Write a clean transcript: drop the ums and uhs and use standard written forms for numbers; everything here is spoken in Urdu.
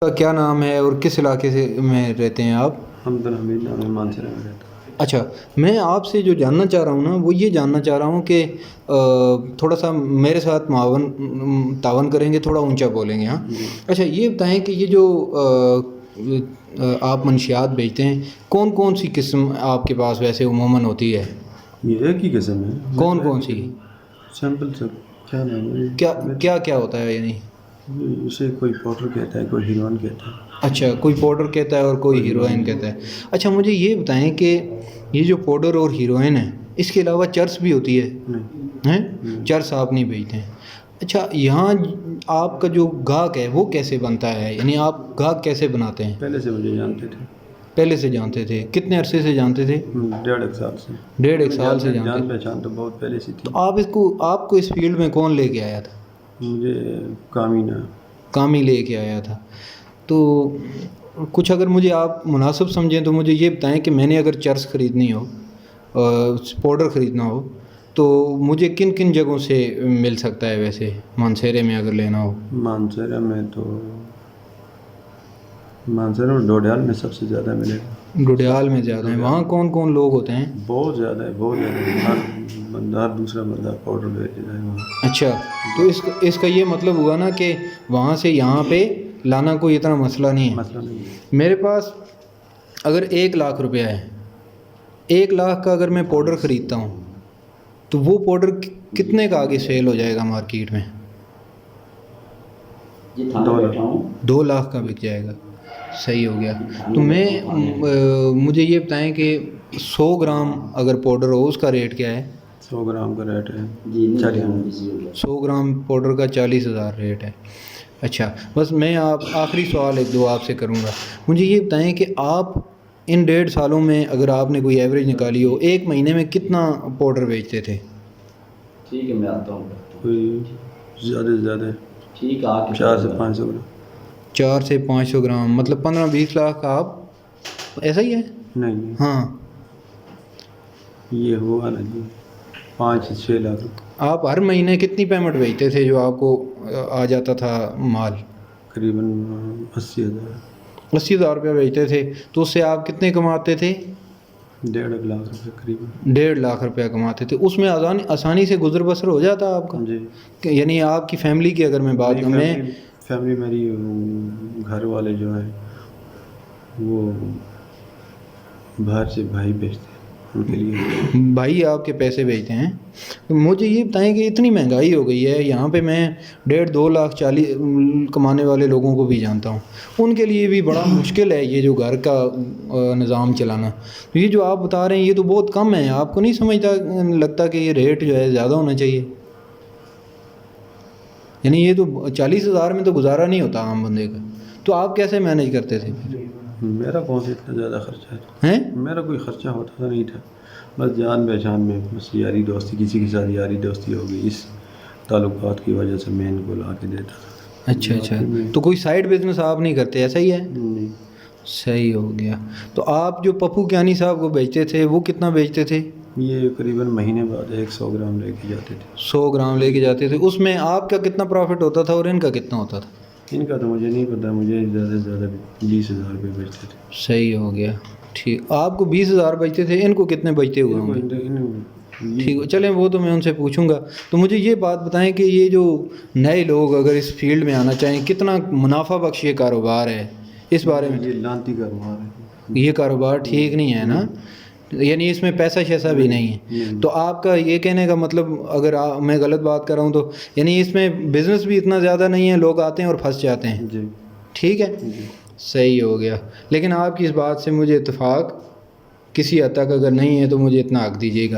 کا کیا نام ہے اور کس علاقے سے میں رہتے ہیں آپ؟ حمد الحمید نام ہے، مانسرے میں رہتا ہوں۔ اچھا، میں آپ سے جو جاننا چاہ رہا ہوں نا وہ یہ جاننا چاہ رہا ہوں کہ تھوڑا سا میرے ساتھ تعاون کریں گے، تھوڑا اونچا بولیں گے ہاں؟ جی اچھا یہ بتائیں کہ یہ جو آپ منشیات بیچتے ہیں کون کون سی قسم آپ کے پاس ویسے عموماً ہوتی ہے؟ یہ ایک ہی قسم ہے۔ کون کون سی؟ سمپل سب کیا نام ہے کیا کیا ہوتا ہے یعنی؟ اسے کوئی پاؤڈر کہتا ہے، کوئی ہیروئن کہتا ہے۔ اچھا، کوئی پاؤڈر کہتا ہے اور کوئی ہیروئن کہتا ہے۔ اچھا مجھے یہ بتائیں کہ یہ جو پاؤڈر اور ہیروئن ہے اس کے علاوہ چرس بھی ہوتی ہے ہیں؟ چرس آپ نہیں بیچتے ہیں؟ اچھا، یہاں آپ کا جو گاہک ہے وہ کیسے بنتا ہے، یعنی آپ گاہک کیسے بناتے ہیں؟ پہلے سے مجھے جانتے تھے۔ پہلے سے جانتے تھے؟ کتنے عرصے سے جانتے تھے؟ 1.5 سال سے۔ 1.5 سال سے جانتے جان تھے؟ پہچان تو بہت پہلے سے تھی۔ تو آپ کو اس فیلڈ میں کون لے کے آیا تھا؟ مجھے کامینہ کام ہی لے کے آیا تھا۔ تو کچھ اگر مجھے آپ مناسب سمجھیں تو مجھے یہ بتائیں کہ میں نے اگر چرس خریدنی ہو، پاؤڈر خریدنا ہو تو مجھے کن کن جگہوں سے مل سکتا ہے ویسے مانسہرے میں اگر لینا ہو؟ مانسرے میں ڈوڈیال میں سب سے زیادہ ملے گا۔ ڈوڈیال میں زیادہ ہیں؟ وہاں کون کون لوگ ہوتے ہیں؟ بہت زیادہ ہے، بہت زیادہ۔ ہر دوسرا بندہ پاؤڈر بیچ رہا ہے وہاں۔ اچھا، تو اس کا یہ مطلب ہوا نا کہ وہاں سے یہاں پہ لانا کوئی اتنا مسئلہ نہیں ہے؟ مسئلہ نہیں ہے۔ میرے پاس اگر 1 لاکھ روپیہ ہے، 1 لاکھ کا اگر میں پاؤڈر خریدتا ہوں تو وہ پاؤڈر کتنے کا آگے سیل ہو جائے گا مارکیٹ میں؟ 2 لاکھ کا بک جائے گا۔ صحیح ہو گیا۔ تو مجھے یہ بتائیں کہ 100 گرام اگر پاؤڈر ہو اس کا ریٹ کیا ہے؟ 100 گرام کا ریٹ ہے 40,000۔ 100 گرام پاؤڈر کا 40,000 ریٹ ہے۔ اچھا، بس میں آخری سوال 1-2 آپ سے کروں گا۔ مجھے یہ بتائیں کہ آپ ان 1.5 سالوں میں اگر آپ نے کوئی ایوریج نکالی ہو، ایک مہینے میں کتنا پاؤڈر بیچتے تھے؟ ٹھیک ہے، میں آتا ہوں۔ کوئی زیادہ سے زیادہ ٹھیک ہے، 4 سے 500 گرام۔ 4 سے 500 گرام مطلب 15-20 لاکھ کا آپ، ایسا ہی ہے؟ نہیں، ہاں، یہ ہوا نا جی 5 سے 6 لاکھ۔ آپ ہر مہینے کتنی پیمنٹ بیچتے تھے جو آپ کو آ جاتا تھا مال؟ قریباً 80,000۔ 80,000 روپیہ بیچتے تھے تو اس سے آپ کتنے کماتے تھے؟ 1.5 لاکھ روپے قریباً۔ 1.5 لاکھ روپیہ کماتے تھے۔ اس میں آسانی سے گزر بسر ہو جاتا آپ کا؟ جی، یعنی آپ کی فیملی کی اگر میں بات کروں، میں فیملی میری گھر والے جو ہیں وہ باہر سے بھائی بھیجتے ہیں، ان کے لیے بھائی آپ کے پیسے بھیجتے ہیں۔ مجھے یہ بتائیں کہ اتنی مہنگائی ہو گئی ہے یہاں پہ، میں 1.5-2 لاکھ 40 کمانے والے لوگوں کو بھی جانتا ہوں، ان کے لیے بھی بڑا مشکل ہے یہ جو گھر کا نظام چلانا۔ یہ جو آپ بتا رہے ہیں یہ تو بہت کم ہے، آپ کو نہیں لگتا کہ یہ ریٹ جو ہے زیادہ ہونا چاہیے؟ یعنی یہ تو 40,000 میں تو گزارا نہیں ہوتا عام بندے کا، تو آپ کیسے مینیج کرتے تھے؟ میرا کون سے اتنا زیادہ خرچہ ہیں؟ میرا کوئی خرچہ ہوتا نہیں تھا، بس جان پہچان میں بس یاری دوستی، کسی کے ساتھ یاری دوستی ہو گئی، اس تعلقات کی وجہ سے میں ان کو لا کے دیتا تھا۔ اچھا، تو کوئی سائڈ بزنس آپ نہیں کرتے، ایسا ہی ہے؟ نہیں۔ صحیح ہو گیا۔ تو آپ جو پپو کیانی صاحب کو بیچتے تھے وہ کتنا بیچتے تھے؟ یہ قریباً مہینے بعد 100 گرام لے کے جاتے تھے۔ 100 گرام لے کے جاتے تھے، اس میں آپ کا کتنا پروفٹ ہوتا تھا اور ان کا کتنا ہوتا تھا؟ ان کا تو مجھے نہیں پتا، مجھے زیادہ سے زیادہ 20,000 روپے بیچتے تھے۔ صحیح ہو گیا، ٹھیک۔ آپ کو 20,000 بچتے تھے، ان کو کتنے بچتے ہوئے ہوں گے؟ ٹھیک، چلیں وہ تو میں ان سے پوچھوں گا۔ تو مجھے یہ بات بتائیں کہ یہ جو نئے لوگ اگر اس فیلڈ میں آنا چاہیں، کتنا منافع بخش یہ کاروبار ہے، اس بارے میں؟ یہ لانتی کاروبار ہے، یہ کاروبار ٹھیک نہیں ہے نا، یعنی اس میں پیسہ شیسا بھی نہیں ہے؟ تو آپ کا یہ کہنے کا مطلب، اگر میں غلط بات کر رہا ہوں تو، یعنی اس میں بزنس بھی اتنا زیادہ نہیں ہے، لوگ آتے ہیں اور پھنس جاتے ہیں؟ جی ٹھیک ہے، صحیح ہو گیا۔ لیکن آپ کی اس بات سے مجھے اتفاق کسی حد تک اگر نہیں ہے تو مجھے اتنا حق دیجیے گا۔